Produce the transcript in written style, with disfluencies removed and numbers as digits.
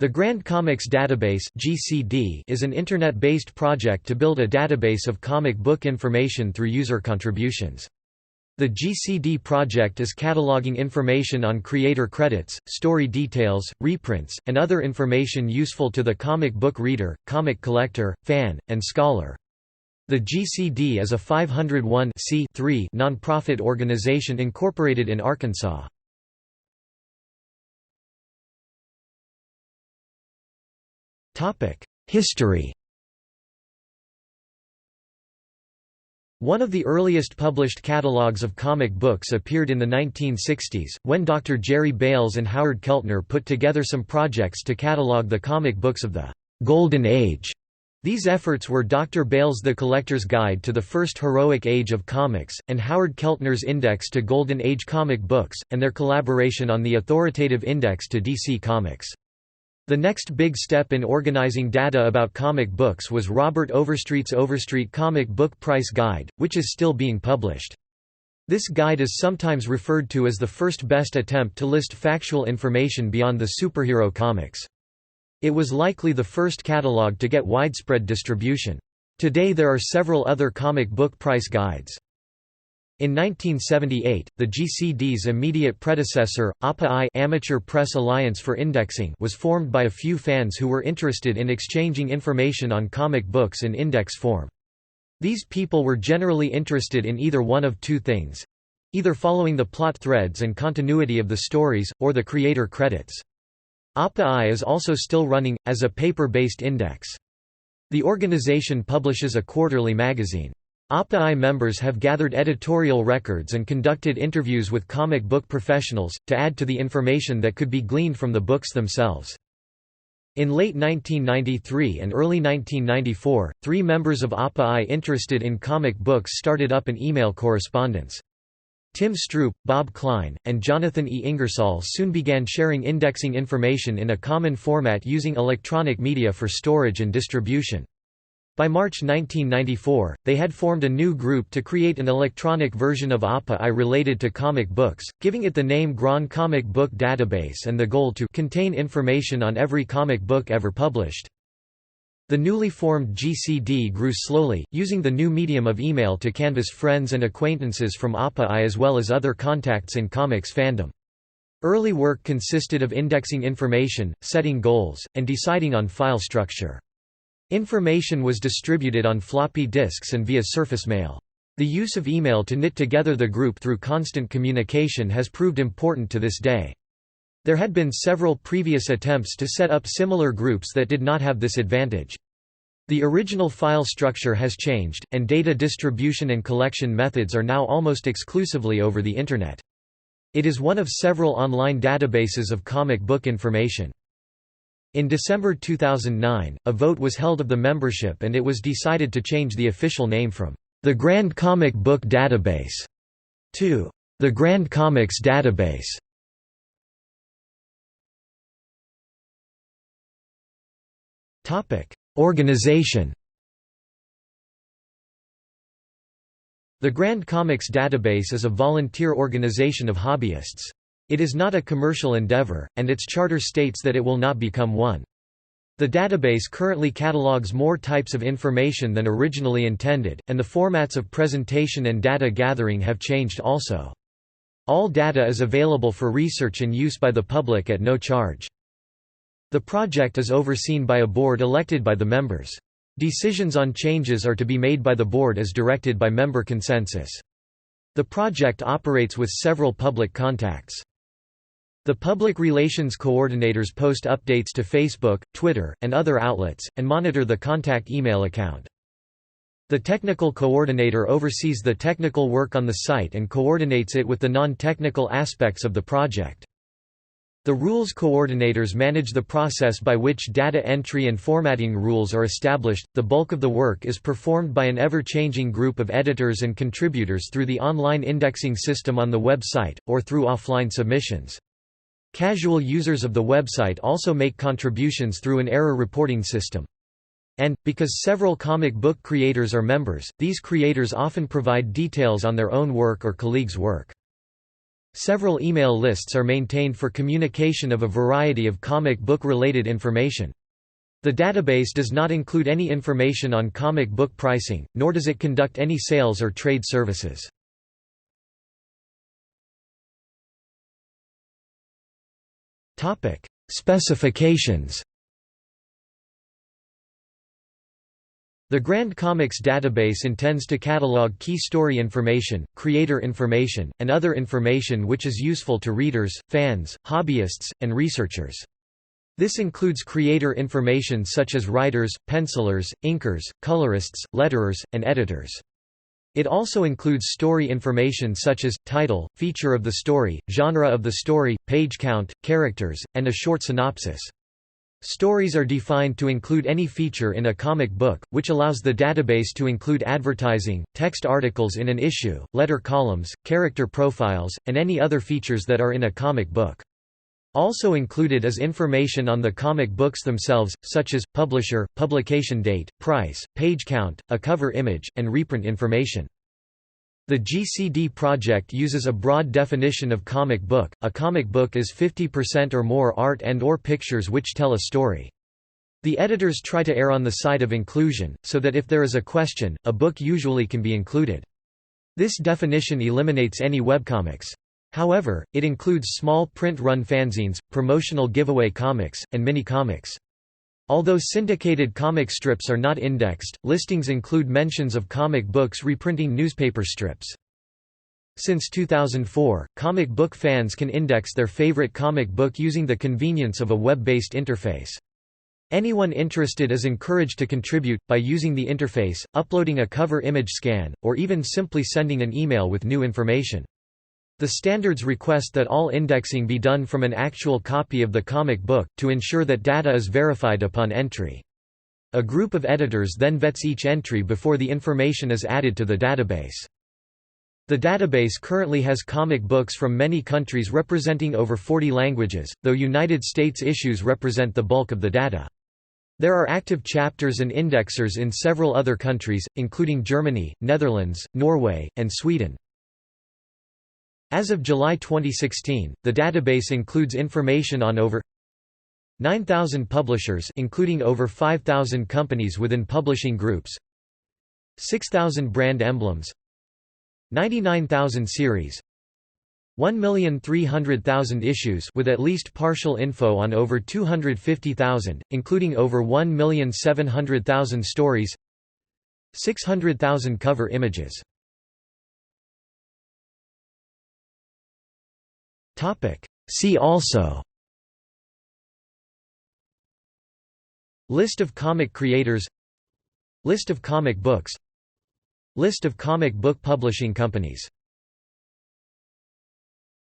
The Grand Comics Database (GCD) is an internet-based project to build a database of comic book information through user contributions. The GCD project is cataloging information on creator credits, story details, reprints, and other information useful to the comic book reader, comic collector, fan, and scholar. The GCD is a 501(c)(3) nonprofit organization incorporated in Arkansas. History. One of the earliest published catalogs of comic books appeared in the 1960s, when Dr. Jerry Bales and Howard Keltner put together some projects to catalog the comic books of the «Golden Age». These efforts were Dr. Bales' The Collector's Guide to the First Heroic Age of Comics, and Howard Keltner's Index to Golden Age comic books, and their collaboration on the authoritative index to DC Comics. The next big step in organizing data about comic books was Robert Overstreet's Overstreet Comic Book Price Guide, which is still being published. This guide is sometimes referred to as the first best attempt to list factual information beyond the superhero comics. It was likely the first catalog to get widespread distribution. Today there are several other comic book price guides. In 1978, the GCD's immediate predecessor, APA-I Amateur Press Alliance for Indexing was formed by a few fans who were interested in exchanging information on comic books in index form. These people were generally interested in either one of two things: either following the plot threads and continuity of the stories, or the creator credits. APA-I is also still running, as a paper-based index. The organization publishes a quarterly magazine. APA-I members have gathered editorial records and conducted interviews with comic book professionals, to add to the information that could be gleaned from the books themselves. In late 1993 and early 1994, 3 members of APA-I interested in comic books started up an email correspondence. Tim Stroop, Bob Klein, and Jonathan E. Ingersoll soon began sharing indexing information in a common format using electronic media for storage and distribution. By March 1994, they had formed a new group to create an electronic version of APA-I related to comic books, giving it the name Grand Comic Book Database and the goal to contain information on every comic book ever published. The newly formed GCD grew slowly, using the new medium of email to canvass friends and acquaintances from APA-I as well as other contacts in comics fandom. Early work consisted of indexing information, setting goals, and deciding on file structure. Information was distributed on floppy disks and via surface mail. The use of email to knit together the group through constant communication has proved important to this day. There had been several previous attempts to set up similar groups that did not have this advantage. The original file structure has changed, and data distribution and collection methods are now almost exclusively over the Internet. It is one of several online databases of comic book information. In December 2009, a vote was held of the membership and it was decided to change the official name from the Grand Comic Book Database to the Grand Comics Database. Organization. The Grand Comics Database is a volunteer organization of hobbyists. It is not a commercial endeavor, and its charter states that it will not become one. The database currently catalogs more types of information than originally intended, and the formats of presentation and data gathering have changed also. All data is available for research and use by the public at no charge. The project is overseen by a board elected by the members. Decisions on changes are to be made by the board as directed by member consensus. The project operates with several public contacts. The public relations coordinators post updates to Facebook, Twitter, and other outlets, and monitor the contact email account. The technical coordinator oversees the technical work on the site and coordinates it with the non-technical aspects of the project. The rules coordinators manage the process by which data entry and formatting rules are established. The bulk of the work is performed by an ever-changing group of editors and contributors through the online indexing system on the website, or through offline submissions. Casual users of the website also make contributions through an error reporting system. And, because several comic book creators are members, these creators often provide details on their own work or colleagues' work. Several email lists are maintained for communication of a variety of comic book-related information. The database does not include any information on comic book pricing, nor does it conduct any sales or trade services. Specifications. The Grand Comics database intends to catalog key story information, creator information, and other information which is useful to readers, fans, hobbyists, and researchers. This includes creator information such as writers, pencilers, inkers, colorists, letterers, and editors. It also includes story information such as title, feature of the story, genre of the story, page count, characters, and a short synopsis. Stories are defined to include any feature in a comic book, which allows the database to include advertising, text articles in an issue, letter columns, character profiles, and any other features that are in a comic book. Also included is information on the comic books themselves, such as publisher, publication date, price, page count, a cover image, and reprint information. The GCD project uses a broad definition of comic book. A comic book is 50% or more art and/or pictures which tell a story. The editors try to err on the side of inclusion, so that if there is a question, a book usually can be included. This definition eliminates any webcomics. However, it includes small print-run fanzines, promotional giveaway comics, and mini-comics. Although syndicated comic strips are not indexed, listings include mentions of comic books reprinting newspaper strips. Since 2004, comic book fans can index their favorite comic book using the convenience of a web-based interface. Anyone interested is encouraged to contribute, by using the interface, uploading a cover image scan, or even simply sending an email with new information. The standards request that all indexing be done from an actual copy of the comic book, to ensure that data is verified upon entry. A group of editors then vets each entry before the information is added to the database. The database currently has comic books from many countries representing over 40 languages, though United States issues represent the bulk of the data. There are active chapters and indexers in several other countries, including Germany, Netherlands, Norway, and Sweden. As of July 2016, the database includes information on over 9,000 publishers, including over 5,000 companies within publishing groups, 6,000 brand emblems, 99,000 series, 1,300,000 issues with at least partial info on over 250,000, including over 1,700,000 stories, 600,000 cover images. See also: List of comic creators, List of comic books, List of comic book publishing companies.